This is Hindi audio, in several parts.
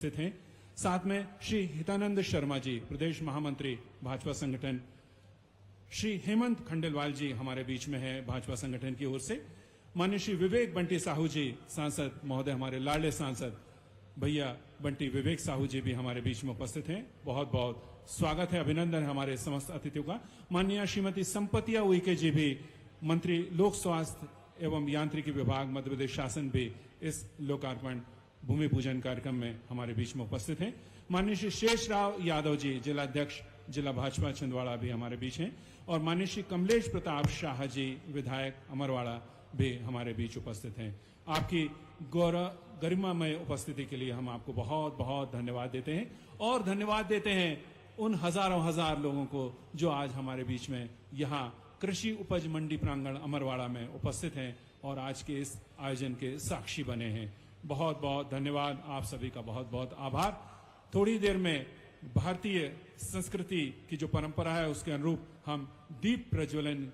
उपस्थित हैं। साथ में श्री हितानंद शर्मा जी, प्रदेश महामंत्री भाजपा संगठन, श्री हेमंत खंडेलवाल जी हमारे बीच में है भाजपा संगठन की ओर से, माननीय श्री विवेक बंटी साहू जी सांसद महोदय, हमारे लाडले सांसद भैया बंटी विवेक साहू जी भी हमारे बीच में उपस्थित हैं। बहुत बहुत स्वागत है, अभिनंदन है हमारे समस्त अतिथियों का। माननीय श्रीमती संपतिया उइके जी भी, मंत्री लोक स्वास्थ्य एवं यांत्रिकी विभाग मध्य प्रदेश शासन भी इस लोकार्पण भूमि पूजन कार्यक्रम में हमारे बीच में उपस्थित हैं। माननीय श्री शेषराव यादव जी, जिला अध्यक्ष जिला भाजपा छिंदवाड़ा भी हमारे बीच हैं, और माननीय श्री कमलेश प्रताप शाह जी, विधायक अमरवाड़ा भी हमारे बीच उपस्थित हैं। आपकी गरिमामय उपस्थिति के लिए हम आपको बहुत बहुत धन्यवाद देते हैं, और धन्यवाद देते हैं उन हजारों हजार लोगों को जो आज हमारे बीच में यहाँ कृषि उपज मंडी प्रांगण अमरवाड़ा में उपस्थित हैं और आज के इस आयोजन के साक्षी बने हैं। बहुत बहुत धन्यवाद, आप सभी का बहुत बहुत आभार। थोड़ी देर में भारतीय संस्कृति की जो परंपरा है उसके अनुरूप हम दीप प्रज्वलन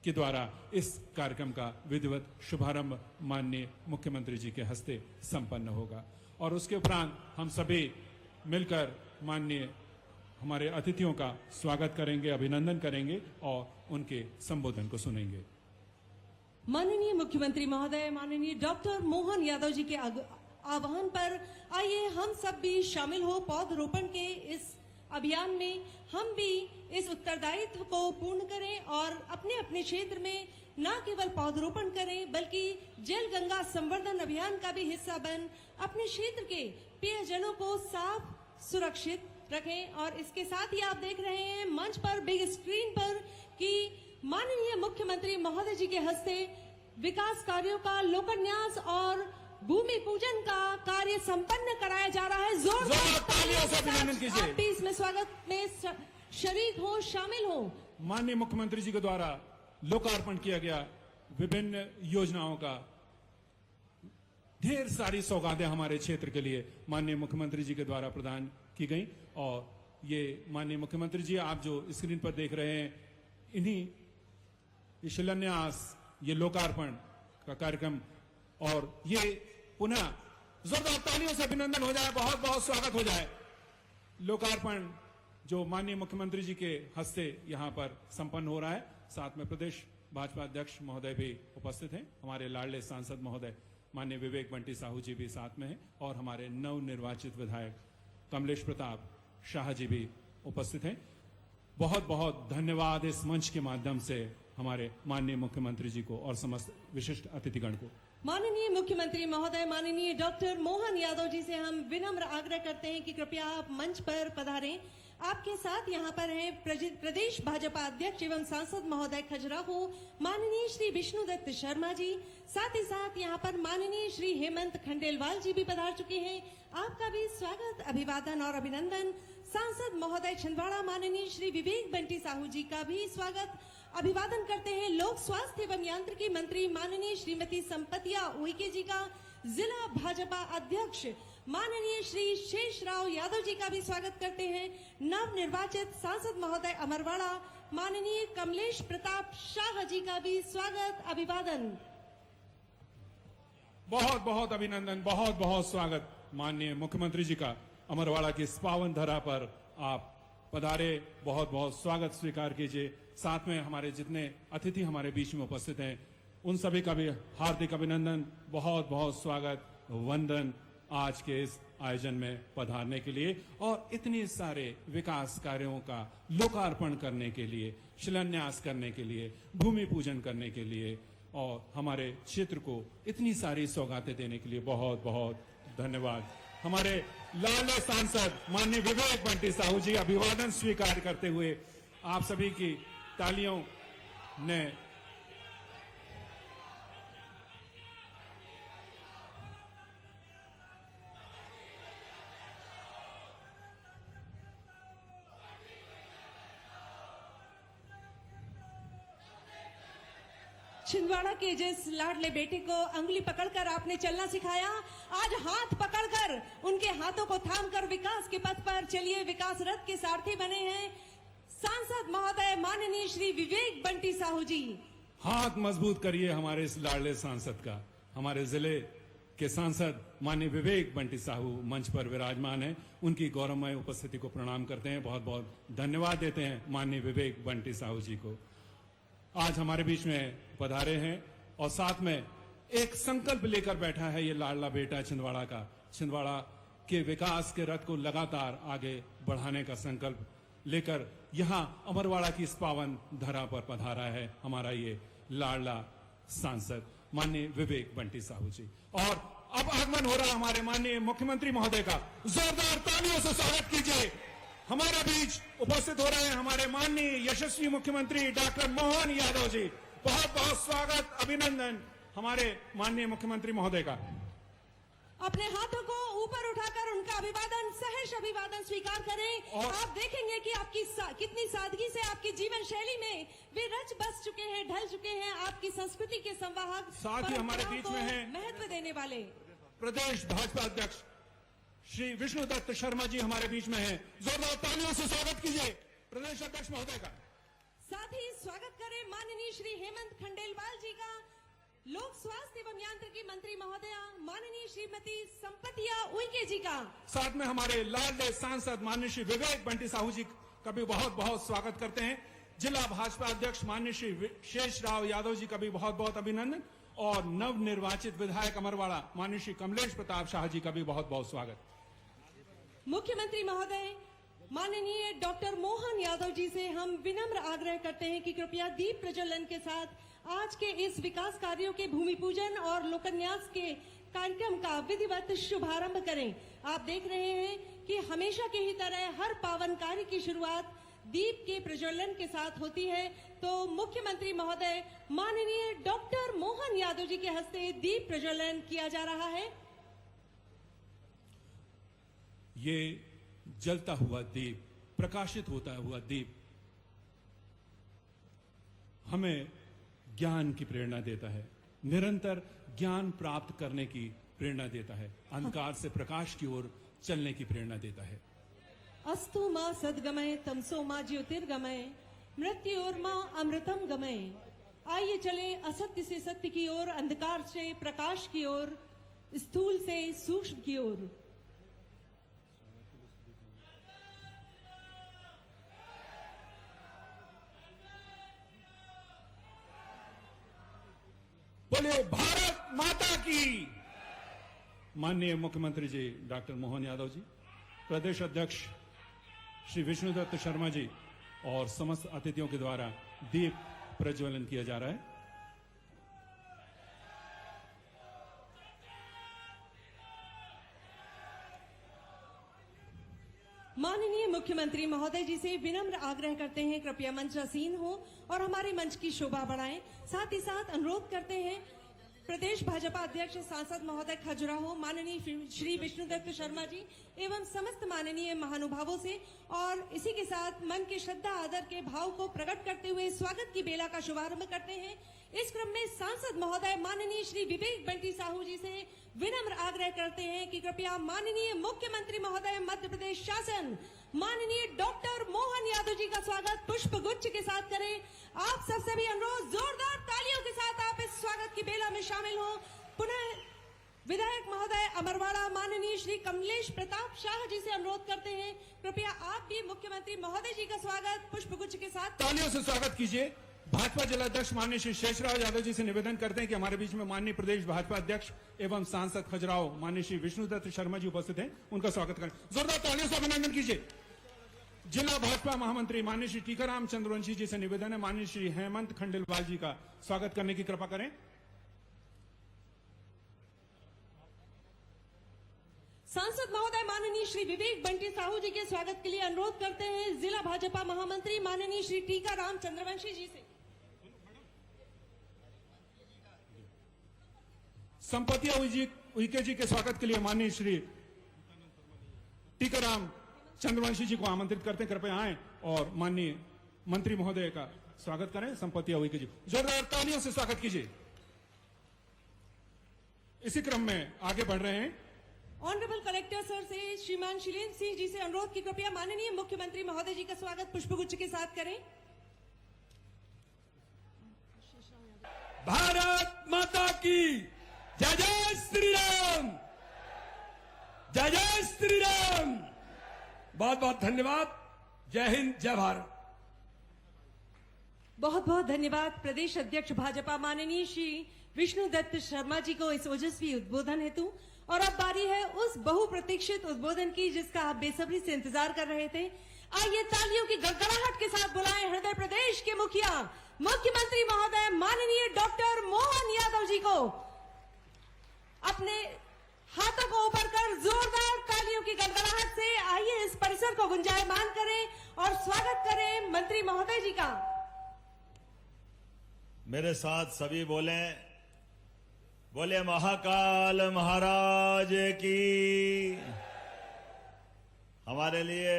के द्वारा इस कार्यक्रम का विधिवत शुभारंभ माननीय मुख्यमंत्री जी के हस्ते संपन्न होगा, और उसके उपरांत हम सभी मिलकर माननीय हमारे अतिथियों का स्वागत करेंगे, अभिनंदन करेंगे और उनके संबोधन को सुनेंगे। माननीय मुख्यमंत्री महोदय, माननीय डॉक्टर मोहन यादव जी के आह्वान पर आइए हम सब भी शामिल हो पौधरोपण के इस अभियान में। हम भी इस उत्तरदायित्व को पूर्ण करें और अपने अपने क्षेत्र में न केवल पौधरोपण करें बल्कि जल गंगा संवर्धन अभियान का भी हिस्सा बन अपने क्षेत्र के पेयजलों को साफ सुरक्षित रखें। और इसके साथ ही आप देख रहे हैं मंच पर बिग स्क्रीन पर कि माननीय मुख्यमंत्री महोदय जी के हस्ते विकास कार्यों का लोकान्यास और भूमि पूजन का कार्य संपन्न कराया जा रहा है। जोरदार तालियों से अभिनंदन कीजिए। आप भी इसमें स्वागत में शरीक हो, शामिल हो। माननीय मुख्यमंत्री जी के द्वारा लोकार्पण किया गया विभिन्न योजनाओं का ढेर सारी सौगातें हमारे क्षेत्र के लिए माननीय मुख्यमंत्री जी के द्वारा प्रदान की गई, और ये माननीय मुख्यमंत्री जी आप जो स्क्रीन पर देख रहे हैं, इन्हीं ये शिलान्यास, ये लोकार्पण का कार्यक्रम, और ये पुनः जोरदार तालियों से अभिनंदन हो जाए, बहुत बहुत स्वागत हो जाए। लोकार्पण जो माननीय मुख्यमंत्री जी के हस्ते यहां पर संपन्न हो रहा है, साथ में प्रदेश भाजपा अध्यक्ष महोदय भी उपस्थित हैं, हमारे लाडले सांसद महोदय माननीय विवेक बंटी साहू जी भी साथ में हैं, और हमारे नवनिर्वाचित विधायक कमलेश प्रताप शाह जी भी उपस्थित हैं। बहुत बहुत धन्यवाद इस मंच के माध्यम से हमारे माननीय मुख्यमंत्री जी को और समस्त विशिष्ट अतिथिगण को। माननीय मुख्यमंत्री महोदय, माननीय डॉक्टर मोहन यादव जी से हम विनम्र आग्रह करते हैं कि कृपया आप मंच पर पधारें। आपके साथ यहाँ पर हैं प्रदेश भाजपा अध्यक्ष एवं सांसद महोदय खजुराहो माननीय श्री विष्णुदत्त शर्मा जी, साथ ही साथ यहाँ पर माननीय श्री हेमंत खंडेलवाल जी भी पधार चुके हैं। आपका भी स्वागत, अभिवादन और अभिनंदन। सांसद महोदय छिंदवाड़ा माननीय श्री विवेक बंटी साहू जी का भी स्वागत, अभिवादन करते हैं। लोक स्वास्थ्य एवं यांत्रिकी मंत्री माननीय श्रीमती संपतिया उइके जी का, जिला भाजपा अध्यक्ष माननीय श्री शेषराव यादव जी का भी स्वागत करते हैं। नव निर्वाचित सांसद महोदय अमरवाड़ा माननीय कमलेश प्रताप शाह जी का भी स्वागत, अभिवादन। बहुत बहुत अभिनंदन, बहुत बहुत स्वागत माननीय मुख्यमंत्री जी का। अमरवाड़ा की इस पावन धरा पर आप पधारे, बहुत बहुत स्वागत स्वीकार कीजिए। साथ में हमारे जितने अतिथि हमारे बीच में उपस्थित हैं उन सभी का भी हार्दिक अभिनंदन, बहुत बहुत स्वागत, वंदन आज के इस आयोजन में पधारने के लिए और इतने सारे विकास कार्यों का लोकार्पण करने के लिए, शिलान्यास करने के लिए, भूमि पूजन करने के लिए और हमारे क्षेत्र को इतनी सारी सौगातें देने के लिए बहुत बहुत धन्यवाद। हमारे लाडले सांसद माननीय विवेक बंटी साहू जी अभिवादन स्वीकार करते हुए आप सभी की तालियों ने छिंदवाड़ा के जिस लाडले बेटे को अंगुली पकड़कर आपने चलना सिखाया, आज हाथ पकड़कर उनके हाथों को थामकर विकास के पथ पर चलिए, विकास रथ के सारथी बने हैं सांसद महोदय माननीय श्री विवेक बंटी साहू जी। हाथ मजबूत करिए हमारे इस लाडले सांसद का। हमारे जिले के सांसद माननीय विवेक बंटी साहू मंच पर विराजमान हैं। उनकी गौरवमय उपस्थिति को प्रणाम करते हैं, बहुत बहुत धन्यवाद देते हैं माननीय विवेक बंटी साहू जी को। आज हमारे बीच में पधारे हैं और साथ में एक संकल्प लेकर बैठा है ये लाडला बेटा छिंदवाड़ा का। छिंदवाड़ा के विकास के रथ को लगातार आगे बढ़ाने का संकल्प लेकर यहां अमरवाड़ा की इस पावन धरा पर पधारा है हमारा ये लाडला सांसद माननीय विवेक बंटी साहू जी। और अब आगमन हो रहा हमारे माननीय मुख्यमंत्री महोदय का, जोरदार तालियों से स्वागत कीजिए। हमारे बीच उपस्थित हो रहे हैं हमारे माननीय यशस्वी मुख्यमंत्री डॉक्टर मोहन यादव जी। बहुत बहुत स्वागत, अभिनंदन हमारे माननीय मुख्यमंत्री महोदय का। अपने हाथों को ऊपर उठाकर उनका अभिवादन, सहर्ष अभिवादन स्वीकार करें। और आप देखेंगे कि आपकी कितनी सादगी से आपकी जीवन शैली में वे रच बस चुके हैं, ढल चुके हैं, आपकी संस्कृति के संवाहक, साथ ही हमारे बीच में हैं महत्व देने वाले प्रदेश भाजपा अध्यक्ष श्री विष्णुदत्त शर्मा जी हमारे बीच में हैं। जोरदार तालियों से स्वागत कीजिए प्रदेश अध्यक्ष महोदय का। साथ ही स्वागत करें माननीय श्री हेमंत खंडेलवाल जी का, लोक स्वास्थ्य एवं यांत्रिकी मंत्री महोदया माननीय श्रीमती संपतिया उइके जी का। साथ में हमारे लाडले सांसद माननीय श्री विवेक बंटी साहू जी का भी बहुत बहुत स्वागत करते हैं। जिला भाजपा अध्यक्ष माननीय श्री शेषराव यादव जी का भी बहुत बहुत अभिनंदन और नव निर्वाचित विधायक अमरवाड़ा माननीय श्री कमलेश प्रताप शाह जी का भी बहुत बहुत स्वागत। मुख्यमंत्री महोदय माननीय डॉक्टर मोहन यादव जी से हम विनम्र आग्रह करते हैं कि कृपया दीप प्रज्वलन के साथ आज के इस विकास कार्यों के भूमि पूजन और लोकान्यास के कार्यक्रम का विधिवत शुभारंभ करें। आप देख रहे हैं कि हमेशा की ही तरह हर पावन कार्य की शुरुआत दीप के प्रज्वलन के साथ होती है, तो मुख्यमंत्री महोदय माननीय डॉक्टर मोहन यादव जी के हस्ते दीप प्रज्वलन किया जा रहा है। ये जलता हुआ दीप, प्रकाशित होता हुआ दीप हमें ज्ञान की प्रेरणा देता है, निरंतर ज्ञान प्राप्त करने की प्रेरणा देता है, अंधकार से प्रकाश की ओर चलने की प्रेरणा देता है। अस्तु मां सद्गमय तमसो मां ज्योतिर्गमय मृत्योर्मा अमृतम गमय। आइए चले असत्य से सत्य की ओर, अंधकार से प्रकाश की ओर, स्थूल से सूक्ष्म की ओर। बोलिए भारत माता की। माननीय मुख्यमंत्री जी डॉक्टर मोहन यादव जी, प्रदेश अध्यक्ष श्री विष्णुदत्त शर्मा जी और समस्त अतिथियों के द्वारा दीप प्रज्वलन किया जा रहा है। माननीय मुख्यमंत्री महोदय जी से विनम्र आग्रह करते हैं कृपया मंच आसीन हो और हमारे मंच की शोभा बढ़ाएं। साथ ही साथ अनुरोध करते हैं प्रदेश भाजपा अध्यक्ष सांसद महोदय खजुराहो माननीय श्री विष्णुदत्त शर्मा जी एवं समस्त माननीय महानुभावों से, और इसी के साथ मन के श्रद्धा आदर के भाव को प्रकट करते हुए स्वागत की बेला का शुभारंभ करते हैं। इस क्रम में सांसद महोदय माननीय श्री विवेक बंटी साहू जी से विनम्र आग्रह करते हैं कि कृपया माननीय मुख्यमंत्री महोदय मध्य प्रदेश शासन माननीय डॉक्टर मोहन यादव जी का स्वागत पुष्प गुच्छ के साथ करें। आप सबसे भी अनुरोध, जोरदार तालियों के साथ आप इस स्वागत की बेला में शामिल हो। पुनः विधायक महोदय अमरवाड़ा माननीय श्री कमलेश प्रताप शाह जी से अनुरोध करते हैं कृपया आप भी मुख्यमंत्री महोदय जी का स्वागत पुष्प गुच्छ के साथ तालियों से स्वागत कीजिए। भाजपा जिलाध्यक्ष माननीय श्री शेषराव यादव जी से निवेदन करते हैं कि हमारे बीच में माननीय प्रदेश भाजपा अध्यक्ष एवं सांसद खजुराहो माननीय श्री विष्णुदत्त शर्मा जी उपस्थित हैं, उनका स्वागत करें। जोरदार तालियों से अभिनंदन कीजिए। जिला भाजपा महामंत्री माननीय श्री टीकाराम चंद्रवंशी जी से निवेदन है माननीय श्री हेमंत खंडेलवाल जी का स्वागत करने की कृपा करें। सांसद महोदय माननीय श्री विवेक बंटी साहू जी के स्वागत के लिए अनुरोध करते हैं जिला भाजपा महामंत्री माननीय श्री टीकाराम चंद्रवंशी जी से। संपतिया उइके जी के स्वागत के लिए माननीय श्री टीकाराम चंद्रवंशी जी को आमंत्रित करते हैं, कृपया आएं और माननीय मंत्री महोदय का स्वागत करें। संपतिया उइके जी जोरदार तालियों से स्वागत कीजिए। इसी क्रम में आगे बढ़ रहे हैं ऑनरेबल कलेक्टर सर से श्रीमान शिलेंद्र सिंह जी से अनुरोध की कृपया माननीय मुख्यमंत्री महोदय जी का स्वागत पुष्पगुच्छ के साथ करें। भारत माता की जय जय श्री राम, जय जय श्री राम। बहुत बहुत धन्यवाद। जय हिंद, जय भारत। बहुत बहुत धन्यवाद प्रदेश अध्यक्ष भाजपा माननीय श्री विष्णुदत्त शर्मा जी को इस ओजस्वी उद्बोधन हेतु। और अब बारी है उस बहुप्रतीक्षित उद्बोधन की जिसका आप बेसब्री से इंतजार कर रहे थे। आइए तालियों की गड़गड़ाहट के साथ बुलाएं हृदय प्रदेश के मुखिया मुख्यमंत्री महोदय माननीय डॉक्टर मोहन यादव जी को। अपने हाथों को ऊपर कर जोरदार तालियों की गड़गड़ाहट से आइए इस परिसर को गुंजायमान करें और स्वागत करें मंत्री महोदय जी का। मेरे साथ सभी बोले महाकाल महाराज की। हमारे लिए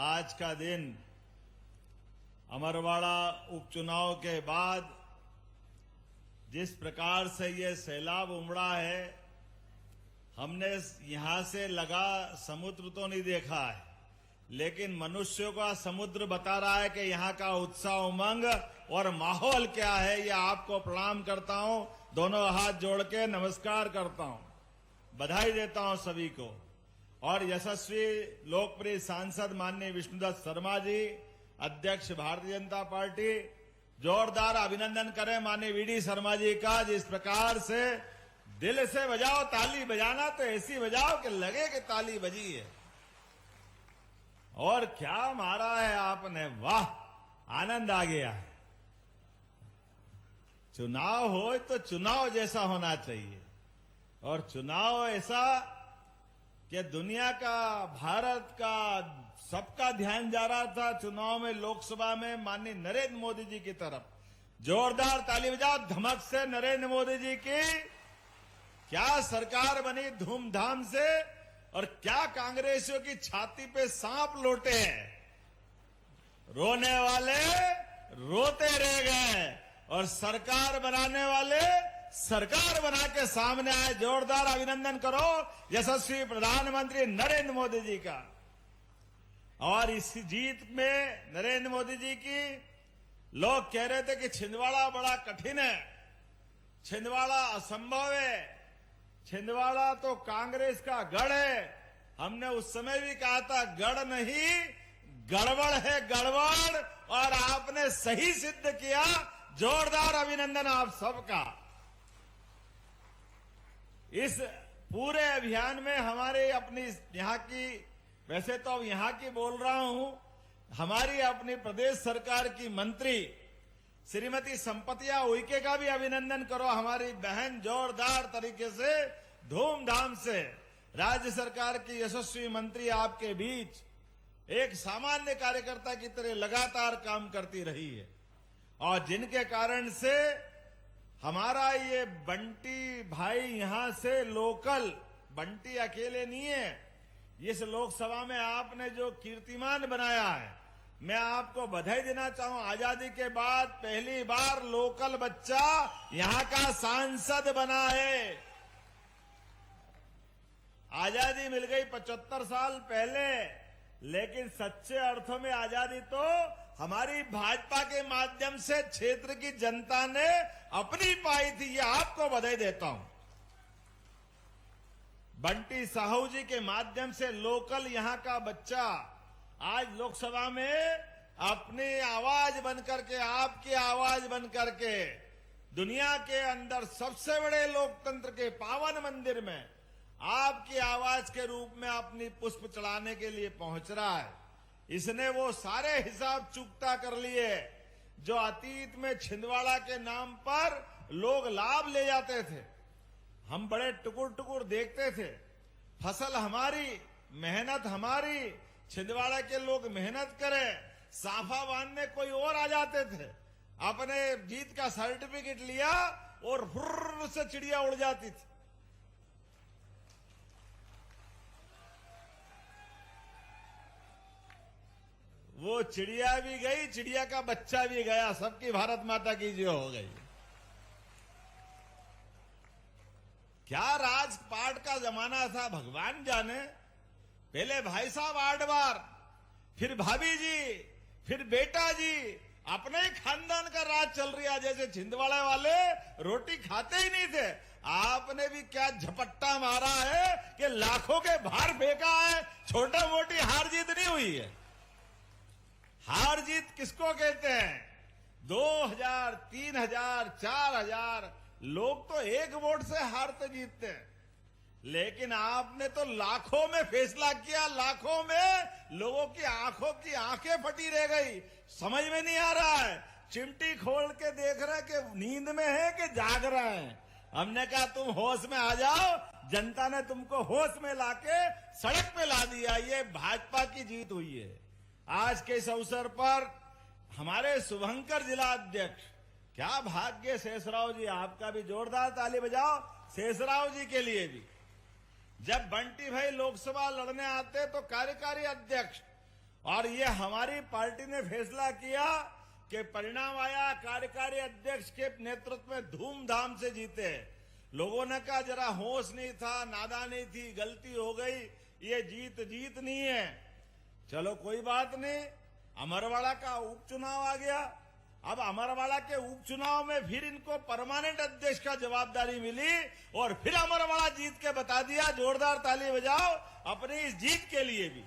आज का दिन अमरवाड़ा उपचुनाव के बाद जिस प्रकार से ये सैलाब उमड़ा है, हमने यहां से लगा समुद्र तो नहीं देखा है, लेकिन मनुष्यों का समुद्र बता रहा है कि यहाँ का उत्साह उमंग और माहौल क्या है। ये आपको प्रणाम करता हूं, दोनों हाथ जोड़ के नमस्कार करता हूं, बधाई देता हूं सभी को। और यशस्वी लोकप्रिय सांसद माननीय विष्णुदत्त शर्मा जी, अध्यक्ष भारतीय जनता पार्टी, जोरदार अभिनंदन करें माननीय वीडी शर्मा जी का। जिस प्रकार से दिल से बजाओ, ताली बजाना तो ऐसी बजाओ कि लगे कि ताली बजी है। और क्या मारा है आपने, वाह, आनंद आ गया है। चुनाव हो तो चुनाव जैसा होना चाहिए, और चुनाव ऐसा कि दुनिया का, भारत का, सबका ध्यान जा रहा था चुनाव में, लोकसभा में माननीय नरेंद्र मोदी जी की तरफ। जोरदार ताली बजाओ धमक से नरेंद्र मोदी जी की। क्या सरकार बनी धूमधाम से, और क्या कांग्रेसियों की छाती पे सांप लौटे हैं। रोने वाले रोते रह गए और सरकार बनाने वाले सरकार बना के सामने आए। जोरदार अभिनंदन करो यशस्वी प्रधानमंत्री नरेंद्र मोदी जी का। और इस जीत में नरेंद्र मोदी जी की, लोग कह रहे थे कि छिंदवाड़ा बड़ा कठिन है, छिंदवाड़ा असंभव है, छिंदवाड़ा तो कांग्रेस का गढ़ है। हमने उस समय भी कहा था गढ़ नहीं गड़बड़ है, गड़बड़, और आपने सही सिद्ध किया। जोरदार अभिनंदन आप सबका। इस पूरे अभियान में हमारे अपनी यहाँ की, वैसे तो अब यहाँ की बोल रहा हूं, हमारी अपनी प्रदेश सरकार की मंत्री श्रीमती संपतिया उइके का भी अभिनंदन करो। हमारी बहन जोरदार तरीके से, धूमधाम से राज्य सरकार की यशस्वी मंत्री आपके बीच एक सामान्य कार्यकर्ता की तरह लगातार काम करती रही है, और जिनके कारण से हमारा ये बंटी भाई यहां से लोकल, बंटी अकेले नहीं है, इस लोकसभा में आपने जो कीर्तिमान बनाया है, मैं आपको बधाई देना चाहूं। आजादी के बाद पहली बार लोकल बच्चा यहां का सांसद बना है। आजादी मिल गई 75 साल पहले, लेकिन सच्चे अर्थों में आजादी तो हमारी भाजपा के माध्यम से क्षेत्र की जनता ने अपनी पाई थी। ये आपको बधाई देता हूं। बंटी साहू जी के माध्यम से लोकल यहां का बच्चा आज लोकसभा में अपनी आवाज बनकर के, आपकी आवाज बनकर के, दुनिया के अंदर सबसे बड़े लोकतंत्र के पावन मंदिर में आपकी आवाज के रूप में अपनी पुष्प चढ़ाने के लिए पहुंच रहा है। इसने वो सारे हिसाब चुकता कर लिए जो अतीत में छिंदवाड़ा के नाम पर लोग लाभ ले जाते थे। हम बड़े टुकुर टुकुर देखते थे। फसल हमारी, मेहनत हमारी, छिंदवाड़ा के लोग मेहनत करें, साफा बांधने कोई और आ जाते थे, अपने जीत का सर्टिफिकेट लिया और हुर्र से चिड़िया उड़ जाती थी। वो चिड़िया भी गई, चिड़िया का बच्चा भी गया, सबकी भारत माता की जय हो गई। क्या राजपाट का जमाना था भगवान जाने। पहले भाई साहब 8 बार, फिर भाभी जी, फिर बेटा जी, अपने ही खानदान का राज चल रहा। जैसे छिंदवाड़ा वाले रोटी खाते ही नहीं थे, आपने भी क्या झपट्टा मारा है कि लाखों के बाहर फेंका है। छोटा मोटी हार जीत नहीं हुई है। हार जीत किसको कहते हैं? 2000, 3000, 4000 लोग तो एक वोट से हारते जीतते हैं, लेकिन आपने तो लाखों में फैसला किया। लाखों में लोगों की आंखों की आंखें फटी रह गई। समझ में नहीं आ रहा है, चिमटी खोल के देख रहे कि नींद में है कि जाग रहे हैं। हमने कहा तुम होश में आ जाओ। जनता ने तुमको होश में लाके सड़क पे ला दिया। ये भाजपा की जीत हुई है। आज के इस अवसर पर हमारे शुभंकर जिला अध्यक्ष, क्या भाग्य शेषराव जी, आपका भी जोरदार ताली बजाओ शेषराव जी के लिए भी। जब बंटी भाई लोकसभा लड़ने आते तो कार्यकारी अध्यक्ष, और ये हमारी पार्टी ने फैसला किया कि परिणाम आया कार्यकारी अध्यक्ष के नेतृत्व में धूमधाम से जीते। लोगों ने कहा जरा होश नहीं था, नादानी थी, गलती हो गई, ये जीत नहीं है। चलो कोई बात नहीं, अमरवाड़ा का उपचुनाव आ गया। अब अमरवाड़ा के उपचुनाव में फिर इनको परमानेंट अध्यक्ष का जवाबदारी मिली और फिर अमरवाड़ा जीत के बता दिया। जोरदार ताली बजाओ अपनी इस जीत के लिए भी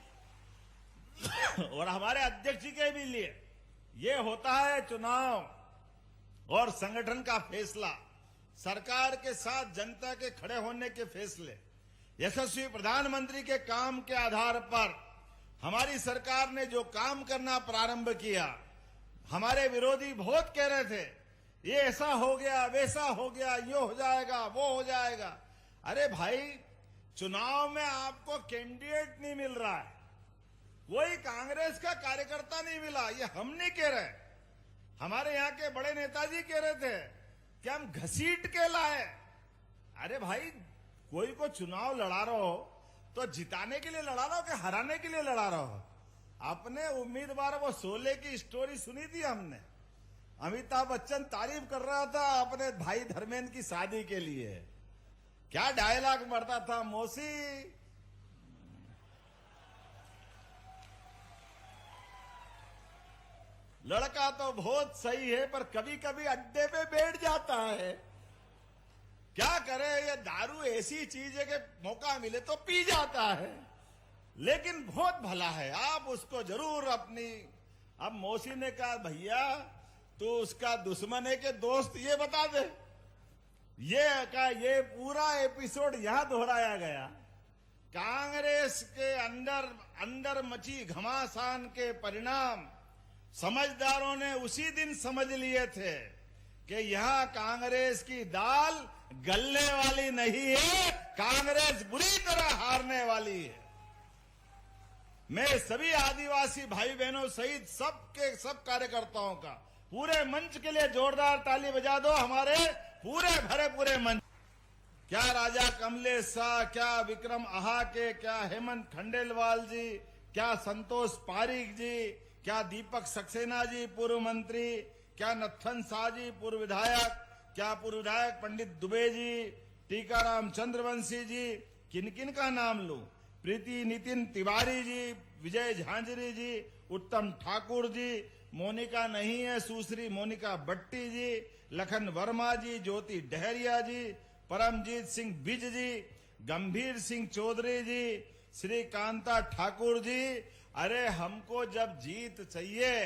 और हमारे अध्यक्ष जी के भी लिए। ये होता है चुनाव और संगठन का फैसला, सरकार के साथ जनता के खड़े होने के फैसले। यशस्वी प्रधानमंत्री के काम के आधार पर हमारी सरकार ने जो काम करना प्रारंभ किया, हमारे विरोधी बहुत कह रहे थे ये ऐसा हो गया, वैसा हो गया, ये हो जाएगा, वो हो जाएगा। अरे भाई, चुनाव में आपको कैंडिडेट नहीं मिल रहा है, कोई कांग्रेस का कार्यकर्ता नहीं मिला। ये हम नहीं कह रहे, हमारे यहाँ के बड़े नेताजी कह रहे थे कि हम घसीट के लाए। अरे भाई, कोई को चुनाव लड़ा रहे हो तो जिताने के लिए लड़ा रहा हो कि हराने के लिए लड़ा रहा हो? अपने उम्मीदवार वो शोले की स्टोरी सुनी थी हमने। अमिताभ बच्चन तारीफ कर रहा था अपने भाई धर्मेंद्र की शादी के लिए। क्या डायलॉग मरता था, मौसी लड़का तो बहुत सही है पर कभी कभी अड्डे पे बैठ जाता है। क्या करे, ये दारू ऐसी चीज है कि मौका मिले तो पी जाता है, लेकिन बहुत भला है, आप उसको जरूर अपनी। अब मौसी ने कहा भैया तू उसका दुश्मन है कि दोस्त, ये बता दे। ये पूरा एपिसोड यहां दोहराया गया। कांग्रेस के अंदर मची घमासान के परिणाम समझदारों ने उसी दिन समझ लिए थे कि यहां कांग्रेस की दाल गलने वाली नहीं है, कांग्रेस बुरी तरह हारने वाली है। मैं सभी आदिवासी भाई बहनों सहित सब कार्यकर्ताओं का पूरे मंच के लिए जोरदार ताली बजा दो। हमारे पूरे मंच, क्या राजा कमलेश शाह, क्या विक्रम आहाके, क्या हेमंत खंडेलवाल जी, क्या संतोष पारीक जी, क्या दीपक सक्सेना जी पूर्व मंत्री, क्या नत्थन शाह जी पूर्व विधायक, क्या पूर्व विधायक पंडित दुबे जी, टीकाराम चंद्रवंशी जी, किन किन का नाम लूं? प्रीति नितिन तिवारी जी, विजय झांझरी जी, उत्तम ठाकुर जी, मोनिका नहीं है सुश्री मोनिका भट्टी जी, लखन वर्मा जी, ज्योति डहरिया जी, परमजीत सिंह बिज जी, गंभीर सिंह चौधरी जी, श्री कांता ठाकुर जी। अरे हमको जब जीत चाहिए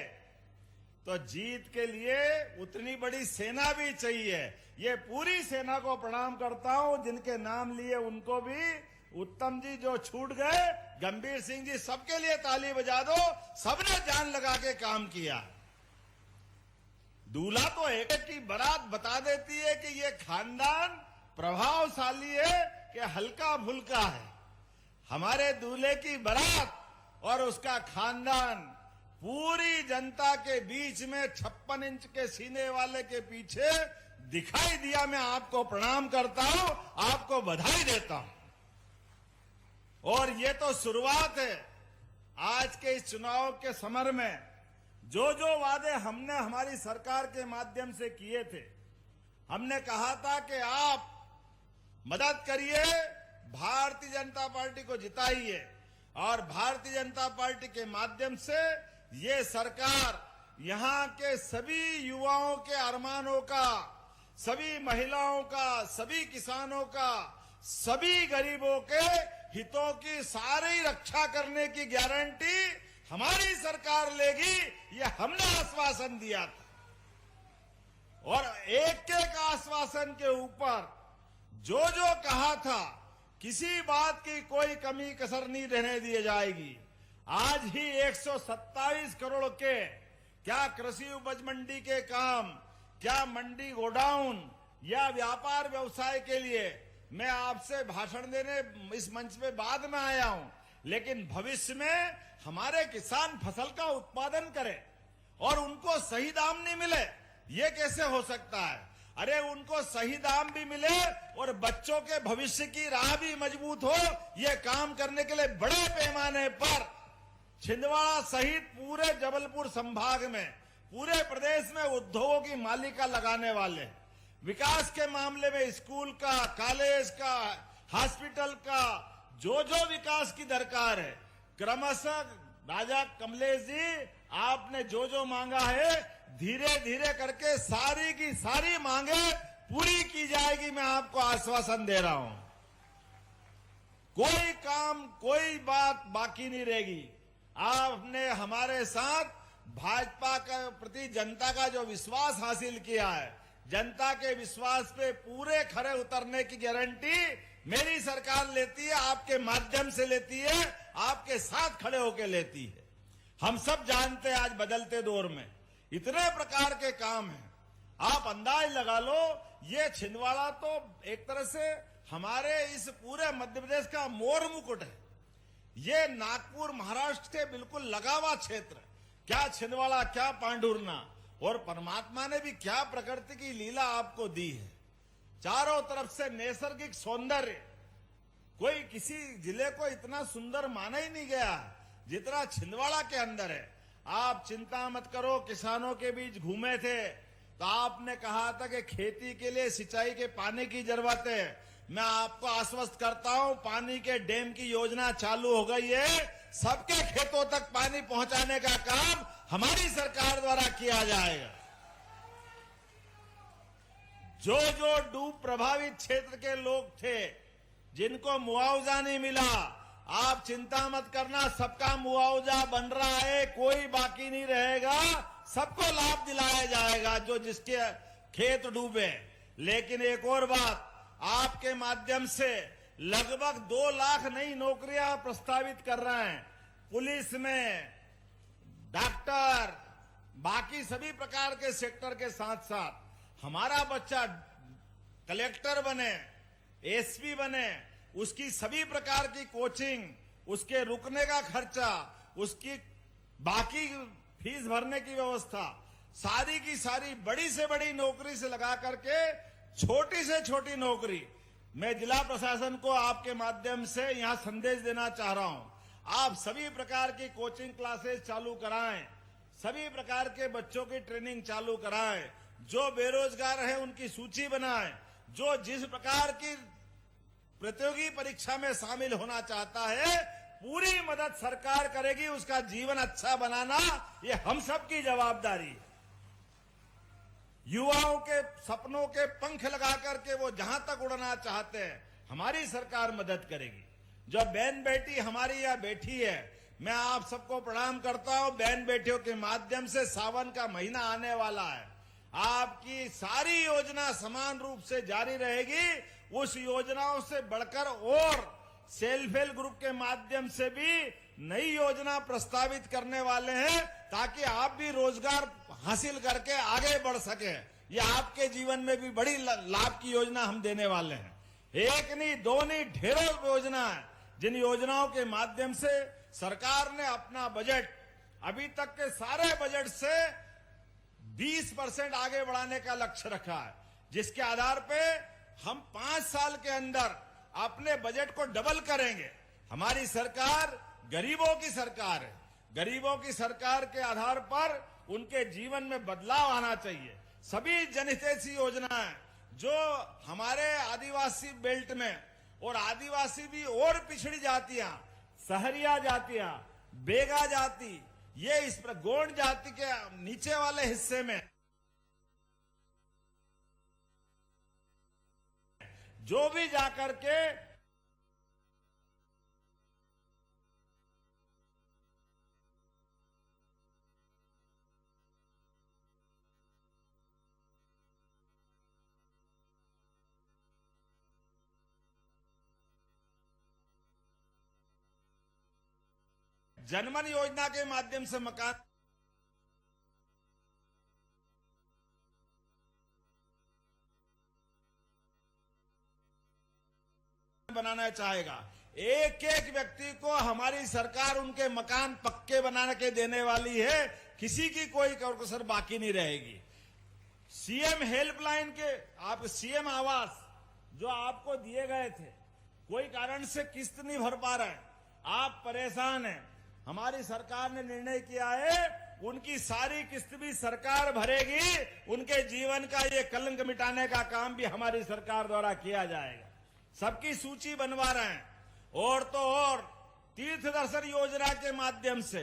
तो जीत के लिए उतनी बड़ी सेना भी चाहिए। ये पूरी सेना को प्रणाम करता हूं, जिनके नाम लिए उनको भी, उत्तम जी जो छूट गए, गंभीर सिंह जी, सबके लिए ताली बजा दो। सबने जान लगा के काम किया। दूल्हा तो एक की बारात बता देती है कि ये खानदान प्रभावशाली है कि हल्का फुल्का है। हमारे दूल्हे की बारात और उसका खानदान पूरी जनता के बीच में 56 इंच के सीने वाले के पीछे दिखाई दिया। मैं आपको प्रणाम करता हूं, आपको बधाई देता हूं। और ये तो शुरुआत है। आज के इस चुनाव के समर में जो जो वादे हमने हमारी सरकार के माध्यम से किए थे, हमने कहा था कि आप मदद करिए, भारतीय जनता पार्टी को जिताइए, और भारतीय जनता पार्टी के माध्यम से ये सरकार यहां के सभी युवाओं के अरमानों का, सभी महिलाओं का, सभी किसानों का, सभी गरीबों के हितों की सारी रक्षा करने की गारंटी हमारी सरकार लेगी, ये हमने आश्वासन दिया था। और एक एक आश्वासन के ऊपर जो जो कहा था, किसी बात की कोई कमी कसर नहीं रहने दी जाएगी। आज ही 127 करोड़ के क्या कृषि उपज मंडी के काम, क्या मंडी गोडाउन या व्यापार व्यवसाय के लिए मैं आपसे भाषण देने इस मंच पे बाद में आया हूं, लेकिन भविष्य में हमारे किसान फसल का उत्पादन करें और उनको सही दाम नहीं मिले, ये कैसे हो सकता है? अरे उनको सही दाम भी मिले और बच्चों के भविष्य की राह भी मजबूत हो, ये काम करने के लिए बड़े पैमाने पर छिंदवाड़ा सहित पूरे जबलपुर संभाग में, पूरे प्रदेश में उद्योगों की मालिका लगाने वाले, विकास के मामले में स्कूल का, कॉलेज का, हॉस्पिटल का, जो जो विकास की दरकार है, क्रमशः राजा कमलेश जी आपने जो जो मांगा है, धीरे धीरे करके सारी की सारी मांगे पूरी की जाएगी, मैं आपको आश्वासन दे रहा हूं। कोई काम, कोई बात बाकी नहीं रहेगी। आपने हमारे साथ भाजपा के प्रति जनता का जो विश्वास हासिल किया है, जनता के विश्वास पे पूरे खरे उतरने की गारंटी मेरी सरकार लेती है, आपके माध्यम से लेती है, आपके साथ खड़े होकर लेती है। हम सब जानते हैं आज बदलते दौर में इतने प्रकार के काम हैं, आप अंदाज लगा लो, ये छिंदवाड़ा तो एक तरह से हमारे इस पूरे मध्य प्रदेश का मोर मुकुट है। ये नागपुर महाराष्ट्र के बिल्कुल लगा हुआ क्षेत्र, क्या छिंदवाड़ा, क्या पांडुरना, और परमात्मा ने भी क्या प्रकृति की लीला आपको दी है। चारों तरफ से नैसर्गिक सौंदर्य, कोई किसी जिले को इतना सुंदर माना ही नहीं गया जितना छिंदवाड़ा के अंदर है। आप चिंता मत करो, किसानों के बीच घूमे थे तो आपने कहा था कि खेती के लिए सिंचाई के पानी की जरूरत है। मैं आपको आश्वस्त करता हूं, पानी के डैम की योजना चालू हो गई है, सबके खेतों तक पानी पहुंचाने का काम हमारी सरकार द्वारा किया जाएगा। जो जो डूब प्रभावित क्षेत्र के लोग थे, जिनको मुआवजा नहीं मिला, आप चिंता मत करना, सबका मुआवजा बन रहा है, कोई बाकी नहीं रहेगा, सबको लाभ दिलाया जाएगा जो जिसके खेत डूबे। लेकिन एक और बात, आपके माध्यम से लगभग 2 लाख नई नौकरियां प्रस्तावित कर रहे हैं, पुलिस में, डॉक्टर, बाकी सभी प्रकार के सेक्टर के साथ साथ हमारा बच्चा कलेक्टर बने, एसपी बने, उसकी सभी प्रकार की कोचिंग, उसके रुकने का खर्चा, उसकी बाकी फीस भरने की व्यवस्था, सारी की सारी बड़ी से बड़ी नौकरी से लगा करके छोटी से छोटी नौकरी, मैं जिला प्रशासन को आपके माध्यम से यहां संदेश देना चाह रहा हूं, आप सभी प्रकार की कोचिंग क्लासेस चालू कराएं, सभी प्रकार के बच्चों की ट्रेनिंग चालू कराएं, जो बेरोजगार है उनकी सूची बनाएं, जो जिस प्रकार की प्रतियोगी परीक्षा में शामिल होना चाहता है, पूरी मदद सरकार करेगी, उसका जीवन अच्छा बनाना ये हम सब की जवाबदारी है। युवाओं के सपनों के पंख लगा करके वो जहां तक उड़ना चाहते हैं, हमारी सरकार मदद करेगी। जो बहन बेटी हमारी यहाँ बैठी है, मैं आप सबको प्रणाम करता हूं। बहन बेटियों के माध्यम से सावन का महीना आने वाला है, आपकी सारी योजना समान रूप से जारी रहेगी। उस योजनाओं से बढ़कर और सेल्फ हेल्प ग्रुप के माध्यम से भी नई योजना प्रस्तावित करने वाले हैं, ताकि आप भी रोजगार हासिल करके आगे बढ़ सके। ये आपके जीवन में भी बड़ी लाभ की योजना हम देने वाले हैं। एक नहीं, दो नहीं, ढेरों योजना है, जिन योजनाओं के माध्यम से सरकार ने अपना बजट अभी तक के सारे बजट से 20% आगे बढ़ाने का लक्ष्य रखा है, जिसके आधार पे हम 5 साल के अंदर अपने बजट को डबल करेंगे। हमारी सरकार गरीबों की सरकार है, गरीबों की सरकार के आधार पर उनके जीवन में बदलाव आना चाहिए। सभी जनहितैषी योजनाएं जो हमारे आदिवासी बेल्ट में, और आदिवासी भी और पिछड़ी जातियां, सहरिया जातियां, बेगा जाति, ये इस पर गोंड जाति के नीचे वाले हिस्से में जो भी जाकर के जनमन योजना के माध्यम से मकान बनाना चाहेगा। एक एक व्यक्ति को हमारी सरकार उनके मकान पक्के बना के देने वाली है, किसी की कोई कसर बाकी नहीं रहेगी। सीएम हेल्पलाइन के आप सीएम आवास जो आपको दिए गए थे, कोई कारण से किस्त नहीं भर पा रहे, आप परेशान हैं, हमारी सरकार ने निर्णय किया है उनकी सारी किस्त भी सरकार भरेगी, उनके जीवन का ये कलंक मिटाने का काम भी हमारी सरकार द्वारा किया जाएगा। सबकी सूची बनवा रहे हैं। और तो और तीर्थ दर्शन योजना के माध्यम से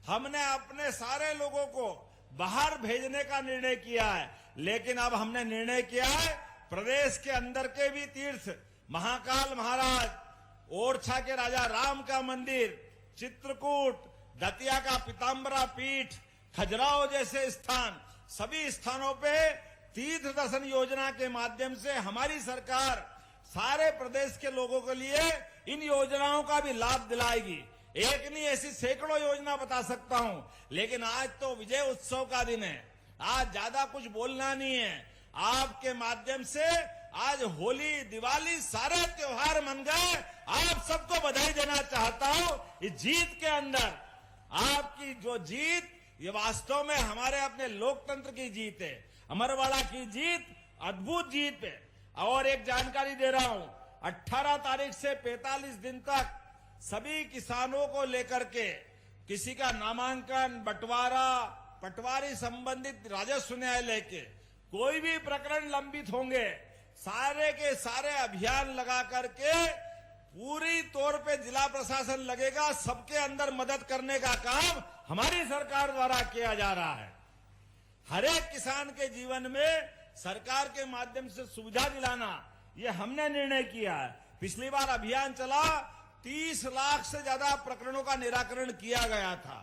हमने अपने सारे लोगों को बाहर भेजने का निर्णय किया है, लेकिन अब हमने निर्णय किया है प्रदेश के अंदर के भी तीर्थ, महाकाल महाराज, ओरछा के राजा राम का मंदिर, चित्रकूट, दतिया का पीताम्बरा पीठ, खजुराहो जैसे स्थान, सभी स्थानों पे तीर्थ दर्शन योजना के माध्यम से हमारी सरकार सारे प्रदेश के लोगों के लिए इन योजनाओं का भी लाभ दिलाएगी। एक नहीं, ऐसी सैकड़ों योजना बता सकता हूं, लेकिन आज तो विजय उत्सव का दिन है, आज ज्यादा कुछ बोलना नहीं है। आपके माध्यम से आज होली, दिवाली, सारे त्योहार मन गए। आप सबको बधाई देना चाहता हूं। इस जीत के अंदर आपकी जो जीत, ये वास्तव में हमारे अपने लोकतंत्र की जीत है, अमरवाड़ा की जीत, अद्भुत जीत है। और एक जानकारी दे रहा हूं, 18 तारीख से 45 दिन तक सभी किसानों को लेकर के किसी का नामांकन, बंटवारा, पटवारी संबंधित राजस्व न्यायालय के कोई भी प्रकरण लंबित होंगे, सारे के सारे अभियान लगा करके पूरी तौर पे जिला प्रशासन लगेगा, सबके अंदर मदद करने का काम हमारी सरकार द्वारा किया जा रहा है। हर एक किसान के जीवन में सरकार के माध्यम से सुविधा दिलाना, ये हमने निर्णय किया है। पिछली बार अभियान चला, 30 लाख से ज्यादा प्रकरणों का निराकरण किया गया था।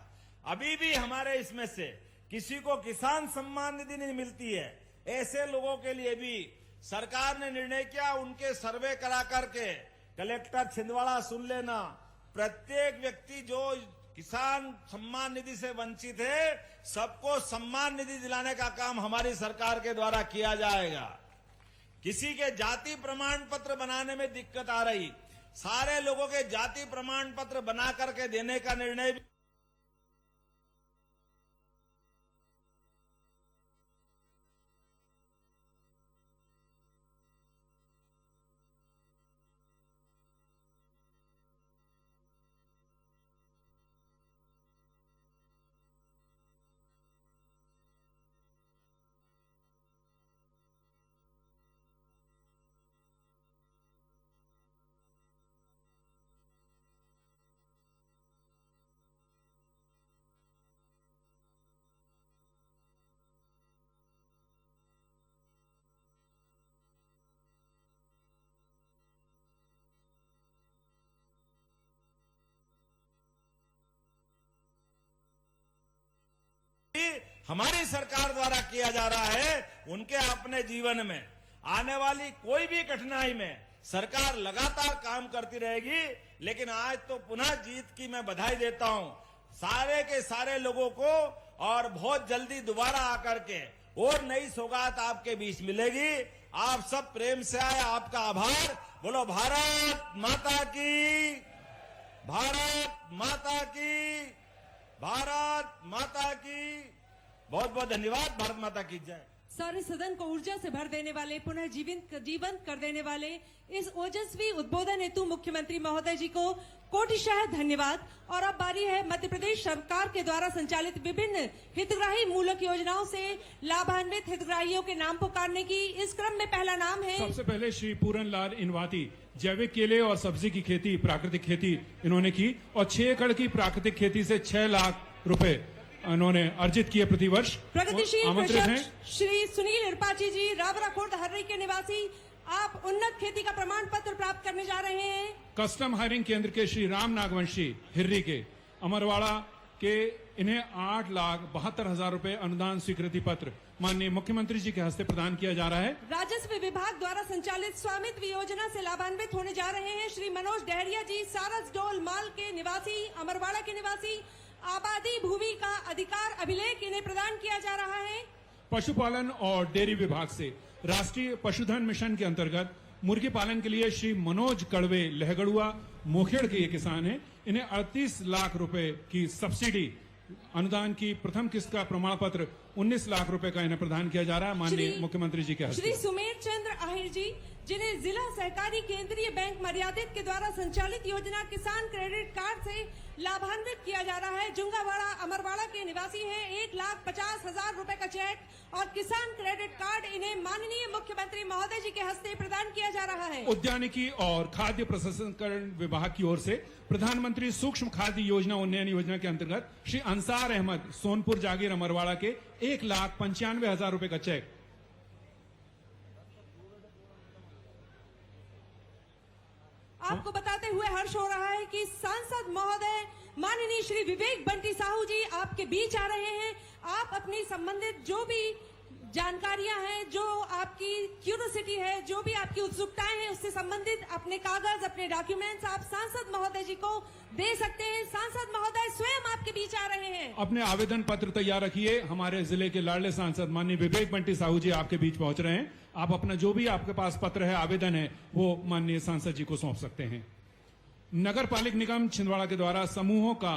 अभी भी हमारे इसमें से किसी को किसान सम्मान निधि नहीं मिलती है, ऐसे लोगों के लिए भी सरकार ने निर्णय किया, उनके सर्वे करा करके, कलेक्टर छिंदवाड़ा सुन लेना, प्रत्येक व्यक्ति जो किसान सम्मान निधि से वंचित है, सबको सम्मान निधि दिलाने का काम हमारी सरकार के द्वारा किया जाएगा। किसी के जाति प्रमाण पत्र बनाने में दिक्कत आ रही, सारे लोगों के जाति प्रमाण पत्र बना करके देने का निर्णय भी हमारी सरकार द्वारा किया जा रहा है। उनके अपने जीवन में आने वाली कोई भी कठिनाई में सरकार लगातार काम करती रहेगी। लेकिन आज तो पुनः जीत की मैं बधाई देता हूं सारे के सारे लोगों को, और बहुत जल्दी दोबारा आकर के और नई सौगात आपके बीच मिलेगी। आप सब प्रेम से आए, आपका आभार। बोलो भारत माता की, भारत माता की, भारत माता की। बहुत बहुत धन्यवाद। भारत माता की जय। सारे सदन को ऊर्जा से भर देने वाले, पुनः जीवंत कर देने वाले इस ओजस्वी उद्बोधन हेतु मुख्यमंत्री महोदय जी को कोटिशः धन्यवाद। और अब बारी है मध्य प्रदेश सरकार के द्वारा संचालित विभिन्न हितग्राही मूलक योजनाओं से लाभान्वित हितग्राहियों के नाम पुकारने की। इस क्रम में पहला नाम है, सबसे पहले श्री पूरन लाल इनवाती, जैविक केले और सब्जी की खेती, प्राकृतिक खेती इन्होंने की, और 6 एकड़ की प्राकृतिक खेती से 6 लाख रुपए उन्होंने अर्जित किए प्रतिवर्ष। प्रगतिशील आमंत्रित हैं कृषक श्री सुनील इरपाची जी, रावरा खुर्द हर्री के निवासी, आप उन्नत खेती का प्रमाण पत्र प्राप्त करने जा रहे हैं। कस्टम हायरिंग केंद्र के श्री राम नागवंशी हिर्री के अमरवाड़ा के इन्हें 8,72,000 रुपए अनुदान स्वीकृति पत्र माननीय मुख्यमंत्री जी के हस्ते प्रदान किया जा रहा है। राजस्व विभाग द्वारा संचालित स्वामित्व योजना से लाभान्वित होने जा रहे हैं श्री मनोज डहरिया जी, सारस डोल माल के निवासी, अमरवाड़ा के निवासी। आबादी भूमि का अधिकार अभिलेख इन्हें प्रदान किया जा रहा है। पशुपालन और डेयरी विभाग से राष्ट्रीय पशुधन मिशन के अंतर्गत मुर्गी पालन के लिए श्री मनोज कड़वे लहगड़ुआ मोखेड़ के ये किसान हैं। इन्हें 38 लाख रुपए की सब्सिडी अनुदान की प्रथम किस्त का प्रमाण पत्र 19 लाख रुपए का इन्हें प्रदान किया जा रहा है माननीय मुख्यमंत्री जी के हस्ते। श्री सुमेर चंद्र आहिर जी, जिन्हें जिला सहकारी केंद्रीय बैंक मर्यादित के द्वारा संचालित योजना किसान क्रेडिट कार्ड से लाभान्वित किया जा रहा है। जुंगावाड़ा अमरवाड़ा के निवासी हैं। 1,50,000 रुपए का चेक और किसान क्रेडिट कार्ड इन्हें माननीय मुख्यमंत्री महोदय जी के हस्ते प्रदान किया जा रहा है। उद्यानिकी और खाद्य प्रसंस्करण विभाग की ओर से प्रधानमंत्री सूक्ष्म खाद्य योजना उन्नयन योजना के अंतर्गत श्री अंसार अहमद सोनपुर जागीर अमरवाड़ा के 1,95,000 रुपए का चेक। आपको बताते हुए हर्ष हो रहा है कि सांसद महोदय माननीय श्री विवेक बंटी साहू जी आपके बीच आ रहे हैं। आप अपनी संबंधित जो भी जानकारियां हैं, जो आपकी क्यूरियोसिटी है, जो भी आपकी उत्सुकताएं हैं, उससे संबंधित अपने कागज, अपने डॉक्यूमेंट्स आप सांसद महोदय जी को दे सकते हैं। सांसद महोदय स्वयं आपके बीच आ रहे हैं। अपने आवेदन पत्र तैयार रखिए। हमारे जिले के लाडले सांसद माननीय विवेक बंटी साहू जी आपके बीच पहुंच रहे हैं। आप अपना जो भी आपके पास पत्र है, आवेदन है, वो माननीय सांसद जी को सौंप सकते हैं। नगर पालिक निगम छिंदवाड़ा के द्वारा समूहों का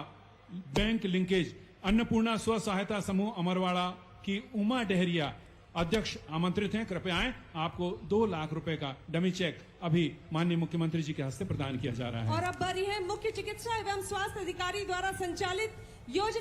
बैंक लिंकेज अन्नपूर्णा स्व सहायता समूह अमरवाड़ा की उमा डहरिया अध्यक्ष आमंत्रित हैं। कृपया आएं। आपको 2 लाख रुपए का डमी चेक अभी माननीय मुख्यमंत्री जी के हस्ते प्रदान किया जा रहा है। और अब बारी है मुख्य चिकित्सा एवं स्वास्थ्य अधिकारी द्वारा संचालित योजना